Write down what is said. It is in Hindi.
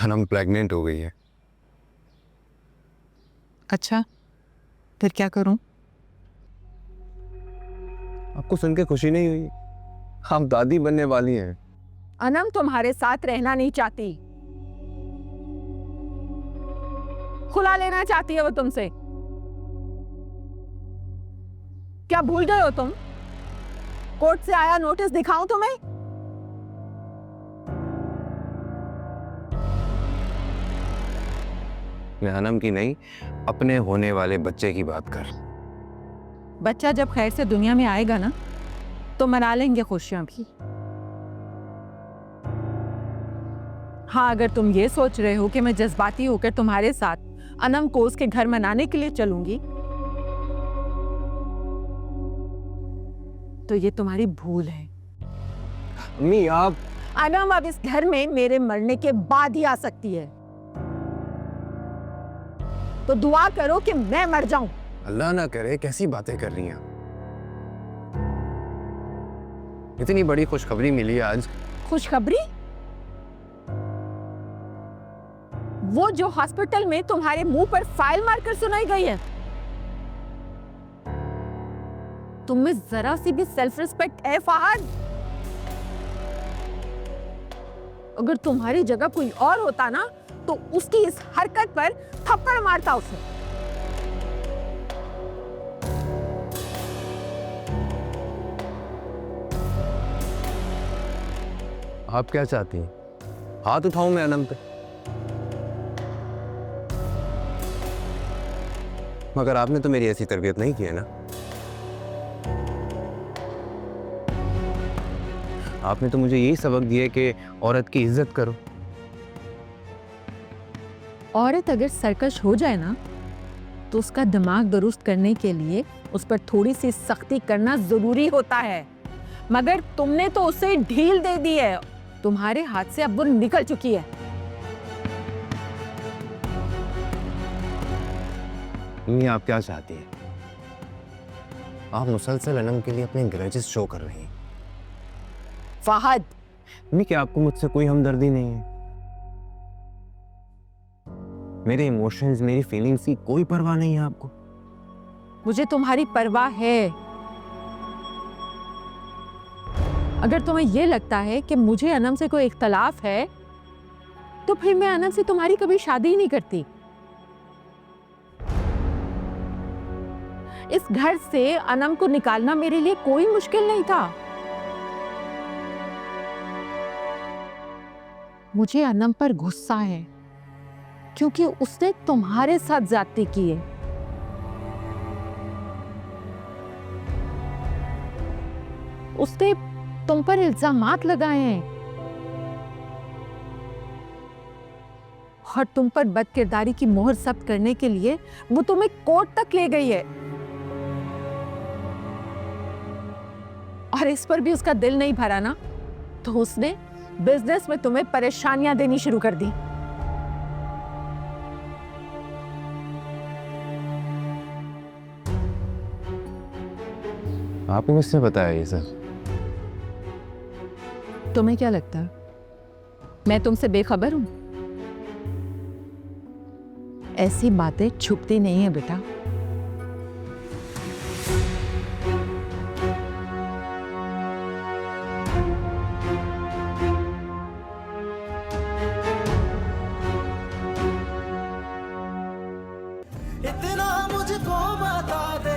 अनम प्रेग्नेंट हो गई है। अच्छा, फिर क्या करूं? आपको सुन के खुशी नहीं हुई? आप दादी बनने वाली हैं। अनम तुम्हारे साथ रहना नहीं चाहती, खुला लेना चाहती है वो तुमसे। क्या भूल गए हो तुम? कोर्ट से आया नोटिस दिखाऊं तुम्हें? मैं अनम की नहीं, अपने होने वाले बच्चे की बात कर। बच्चा जब खैर से दुनिया में आएगा ना, तो मना लेंगे खुशियां भी। हाँ, अगर तुम ये सोच रहे हो कि मैं जज्बाती होकर तुम्हारे साथ अनम को उसके घर मनाने के लिए चलूंगी, तो ये तुम्हारी भूल है। अम्मी आप अनम अब इस घर में मेरे मरने के बाद ही आ सकती है, तो दुआ करो कि मैं मर जाऊं। अल्लाह ना करे, कैसी बातें कर रही हैं आप? इतनी बड़ी खुशखबरी मिली आज। खुशखबरी? वो जो हॉस्पिटल में तुम्हारे मुंह पर फाइल मारकर सुनाई गई है। तुम में जरा सी भी सेल्फ रिस्पेक्ट है फहद? अगर तुम्हारी जगह कोई और होता ना, तो उसकी इस हरकत पर थप्पड़ मारता उसे। आप क्या चाहती हैं? हाथ उठाऊं मैं अनम पे? मगर आपने तो मेरी ऐसी तरबियत नहीं की है ना। आपने तो मुझे यही सबक दिया कि औरत की इज्जत करो। औरत अगर सरकश हो जाए ना, तो उसका दिमाग दुरुस्त करने के लिए उस पर थोड़ी सी सख्ती करना जरूरी होता है। मगर तुमने तो उसे ढील दे दी है। तुम्हारे हाथ से अब वो निकल चुकी है। अम्मी आप क्या चाहती हैं? आप मुसलसल अनम के लिए अपने ग्रजेस शो कर रही हैं। फहद, अम्मी क्या आपको मुझसे कोई हमदर्दी नहीं है? मेरे इमोशंस, मेरी फीलिंग्स की कोई परवाह नहीं है आपको? मुझे तुम्हारी परवाह है। अगर तुम्हें यह लगता है कि मुझे अनम से कोई इख्तलाफ है, तो फिर मैं अनम से तुम्हारी कभी शादी ही नहीं करती। इस घर से अनम को निकालना मेरे लिए कोई मुश्किल नहीं था। मुझे अनम पर गुस्सा है, क्योंकि उसने तुम्हारे साथ ज्यादती की है। उसने तुम पर इल्जामात लगाए हैं और तुम पर बदकिरदारी की मोहर जब्त करने के लिए वो तुम्हें कोर्ट तक ले गई है। और इस पर भी उसका दिल नहीं भरा ना, तो उसने बिजनेस में तुम्हें परेशानियां देनी शुरू कर दी। आपको किसने बताया ये सब? तुम्हें क्या लगता है मैं तुमसे बेखबर हूं? ऐसी बातें छुपती नहीं है बेटा। इतना मुझको बता दे